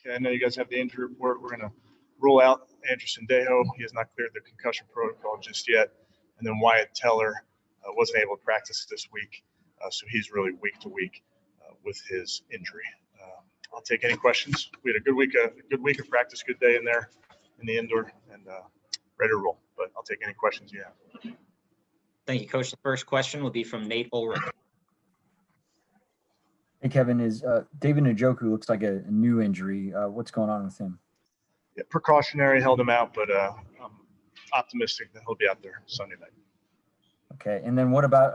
Okay, I know you guys have the injury report. We're going to rule out Andrew Sendejo. He has not cleared the concussion protocol just yet. And then Wyatt Teller wasn't able to practice this week, so he's really week to week with his injury. I'll take any questions. We had a good week of practice, good day in there in the indoor, and ready to roll. But I'll take any questions you have. Thank you, Coach. The first question will be from Nate Ulrich. Hey, Kevin, is David Njoku looks like a new injury. What's going on with him? Yeah, precautionary, held him out, but I'm optimistic that he'll be out there Sunday night. Okay, and then what about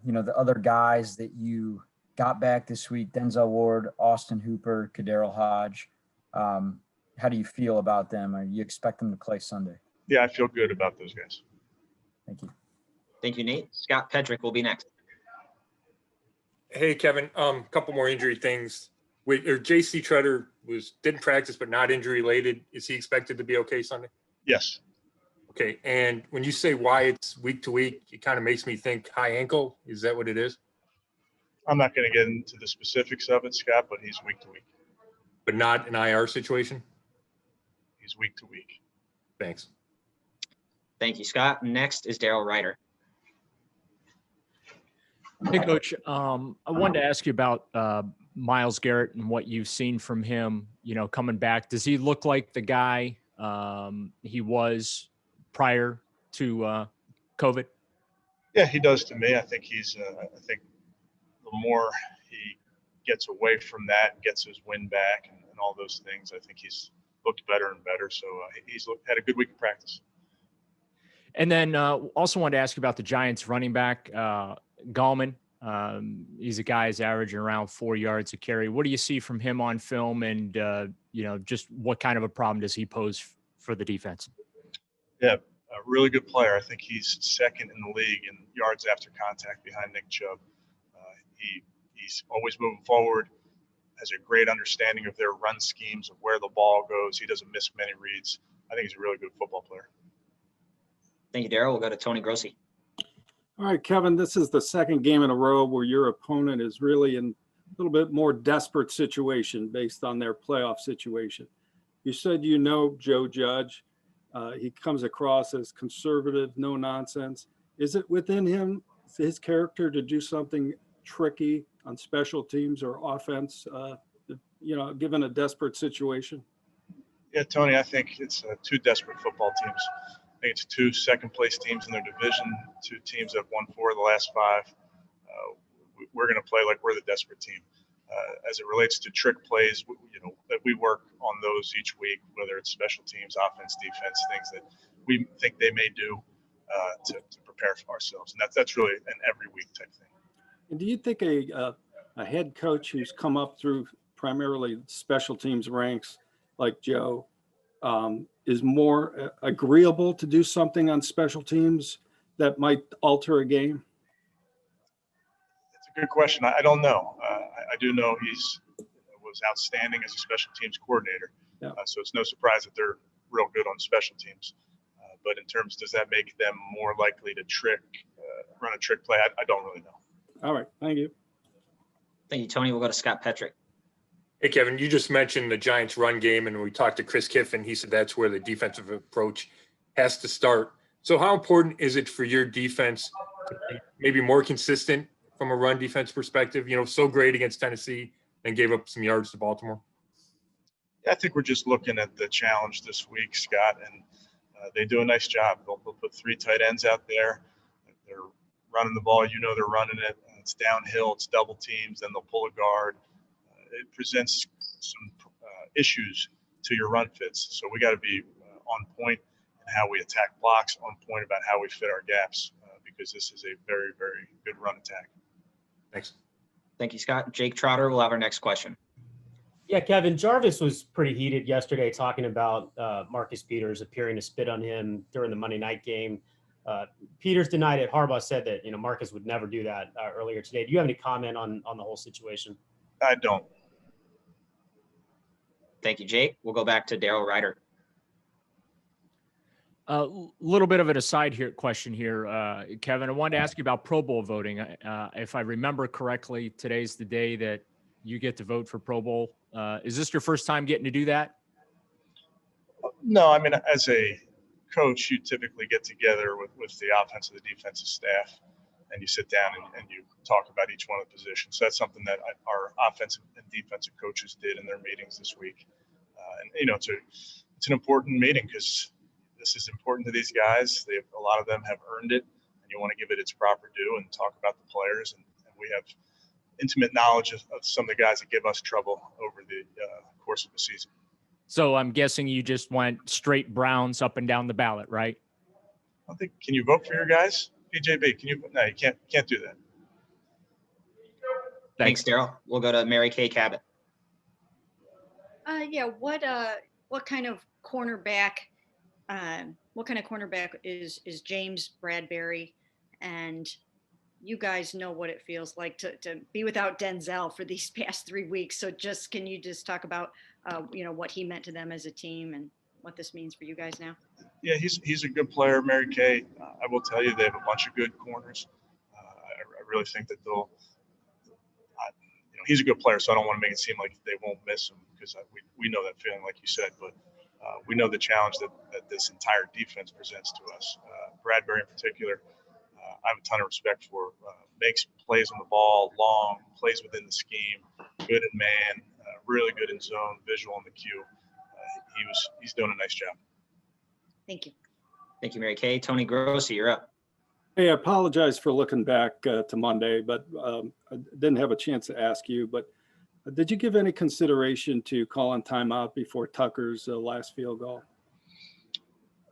the other guys that you got back this week? Denzel Ward, Austin Hooper, Kadarius Hodge. How do you feel about them? Or you expect them to play Sunday? Yeah, I feel good about those guys. Thank you. Thank you, Nate. Scott Petrick will be next. Hey, Kevin. Couple more injury things. J.C. Treader didn't practice, but not injury related. Is he expected to be okay Sunday? Yes. Okay. And when you say why it's week to week, it kind of makes me think high ankle. Is that what it is? I'm not going to get into the specifics of it, Scott, but he's week to week. But not an IR situation? He's week to week. Thanks. Thank you, Scott. Next is Daryl Ryder. Hey, Coach. I wanted to ask you about Myles Garrett and what you've seen from him, coming back. Does he look like the guy he was prior to COVID? Yeah, he does to me. I think the more he gets away from that, gets his wind back and all those things, I think he's looked better and better. So he's had a good week of practice. And then also wanted to ask you about the Giants running back, Gallman. He's a guy who's averaging around 4 yards a carry. What do you see from him on film, and just what kind of a problem does he pose for the defense? Yeah, a really good player. I think he's second in the league in yards after contact behind Nick Chubb. He's always moving forward, has a great understanding of their run schemes, of where the ball goes. He doesn't miss many reads. I think he's a really good football player. Thank you, Daryl. We'll go to Tony Grossi. All right, Kevin, this is the second game in a row where your opponent is really in a little bit more desperate situation based on their playoff situation. You said Joe Judge. He comes across as conservative, no nonsense. Is it within his character to do something tricky on special teams or offense, given a desperate situation? Yeah, Tony, I think it's two desperate football teams. I think it's two second-place teams in their division, two teams that have won 4 of the last 5. We're going to play like we're the desperate team. As it relates to trick plays, that we work on those each week, whether it's special teams, offense, defense, things that we think they may do to prepare for ourselves. And that's really an every week type thing. And do you think a head coach who's come up through primarily special teams ranks like Joe is more agreeable to do something on special teams that might alter a game? It's a good question. I don't know. I do know was outstanding as a special teams coordinator. Yeah. So it's no surprise that they're real good on special teams. But in terms, does that make them more likely to run a trick play? I don't really know. All right. Thank you. Thank you, Tony. We'll go to Scott Petrick. Hey, Kevin, you just mentioned the Giants run game, and we talked to Chris Kiffin. He said that's where the defensive approach has to start. So how important is it for your defense to be maybe more consistent from a run defense perspective? So great against Tennessee and gave up some yards to Baltimore. I think we're just looking at the challenge this week, Scott, and they do a nice job. They'll put 3 tight ends out there. They're running the ball. They're running it. It's downhill. It's double teams. Then they'll pull a guard. It presents some issues to your run fits. So we got to be on point in how we attack blocks, on point about how we fit our gaps, because this is a very, very good run attack. Thanks. Thank you, Scott. Jake Trotter will have our next question. Yeah, Kevin, Jarvis was pretty heated yesterday talking about Marcus Peters appearing to spit on him during the Monday night game. Peters denied it. Harbaugh said that, Marcus would never do that earlier today. Do you have any comment on the whole situation? I don't. Thank you, Jake. We'll go back to Daryl Ryder. A little bit of an aside question here, Kevin. I wanted to ask you about Pro Bowl voting. If I remember correctly, today's the day that you get to vote for Pro Bowl Is this your first time getting to do that? No, I mean, as a coach, you typically get together with the offensive and the defensive staff, and you sit down and you talk about each one of the positions. So that's something that our offensive and defensive coaches did in their meetings this week. And it's an important meeting because this is important to these guys. A lot of them have earned it, and you want to give it its proper due and talk about the players. And we have intimate knowledge of some of the guys that give us trouble over the course of the season. So I'm guessing you just went straight Browns up and down the ballot, right? I think. Can you vote for your guys, PJB? Can you? No, you can't do that. Thanks, Daryl. We'll go to Mary Kay Cabot. Yeah. What kind of cornerback? What kind of cornerback is James Bradbury? And you guys know what it feels like to be without Denzel for these past 3 weeks. So can you just talk about what he meant to them as a team and what this means for you guys now? Yeah, he's a good player, Mary Kay. I will tell you, they have a bunch of good corners. I really think that he's a good player, so I don't want to make it seem like they won't miss him because we know that feeling, like you said, but we know the challenge that this entire defense presents to us. Bradbury in particular, I have a ton of respect for. Makes plays on the ball, long, plays within the scheme, good in man, really good in zone, visual in the cue. He's doing a nice job. Thank you. Thank you, Mary Kay. Tony Grossi, you're up. Hey, I apologize for looking back to Monday, but I didn't have a chance to ask you, but did you give any consideration to calling timeout before Tucker's last field goal?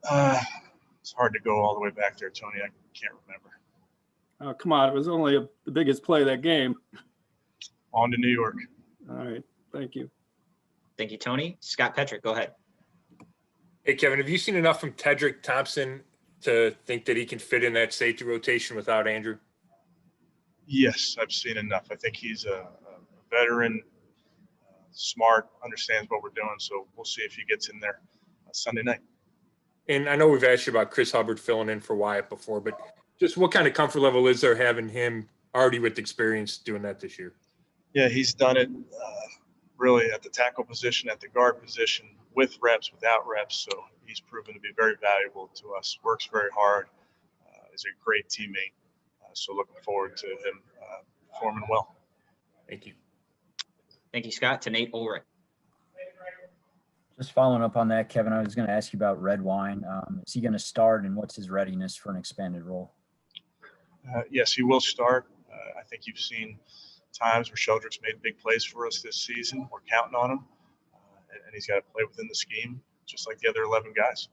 It's hard to go all the way back there, Tony. I can't remember. Oh, come on. It was only the biggest play of that game. On to New York. All right. Thank you. Thank you, Tony. Scott Petrick, go ahead. Hey, Kevin, have you seen enough from Tedrick Thompson to think that he can fit in that safety rotation without Andrew? Yes, I've seen enough. I think he's a veteran, smart, understands what we're doing. So we'll see if he gets in there Sunday night. And I know we've asked you about Chris Hubbard filling in for Wyatt before, but just what kind of comfort level is there having him already with experience doing that this year? Yeah, he's done it really at the tackle position, at the guard position, with reps, without reps. So he's proven to be very valuable to us. Works very hard. Is a great teammate. So looking forward to him performing well. Thank you. Thank you, Scott. To Nate Ulrich. Just following up on that, Kevin, I was going to ask you about Red Wine. Is he going to start, and what's his readiness for an expanded role? Yes, he will start. I think you've seen times where Sheldrick's made big plays for us this season. We're counting on him, and he's got to play within the scheme, just like the other 11 guys.